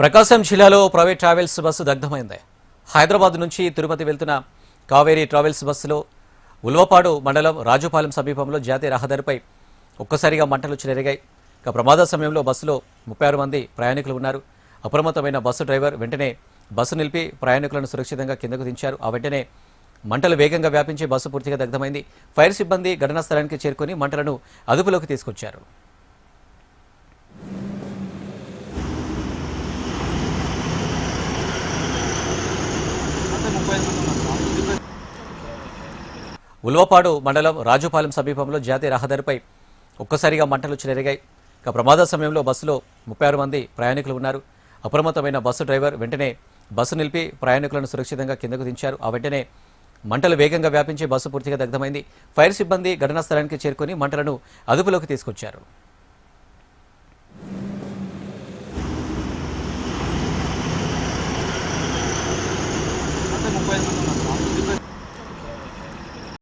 ప్రకాశం జిల్లాలో private travels bus దగ్ధమైంది. Hyderabad నుంచి తిరుపతి వెళ్తున్న కావేరీ ట్రావెల్స్ బస్సులో ఉల్వపాడు మండలం రాజుపాలెం సమీపంలో జాతీయ రహదారిపై ఒక్కసారిగా మంటలు చెలరేగాయి. ప్రమాద సమయంలో బస్సులో 36 మంది ప్రయాణికులు ఉన్నారు. అప్రమత్తమైన బస్సు డ్రైవర్ వెంటనే బస్సు నిలిపి ప్రయాణికులను సురక్షితంగా కిందకు దించారు. ఆ వెంటనే మంటలు వేగంగా వ్యాపించి బస్సు పూర్తిగా దగ్ధమైంది. ఫైర్ సిబ్బంది ఘటనా స్థలానికి చేరుకుని మంటలను అదుపులోకి తీసుకొచ్చారు. ఉల్వపాడు మండలం రాజుపాలెం సమీపంలో జాతీయ రహదారిపై ఒక్కసారిగా మంటలు చెలరేగాయి. ప్రమాద సమయంలో బస్సులో 36 మంది ప్రయాణికులు ఉన్నారు. అప్రమత్తమైన బస్సు డ్రైవర్ వెంటనే బస్సు నిలిపి ప్రయాణికులను సురక్షితంగా కిందకు దించారు. ఆ వెంటనే మంటలు వేగంగా వ్యాపించి బస్సు పూర్తిగా దగ్ధమైంది. ఫైర్ సిబ్బంది ఘటనా స్థలానికి చేరుకుని మంటలను అదుపులోకి తీసుకొచ్చారు.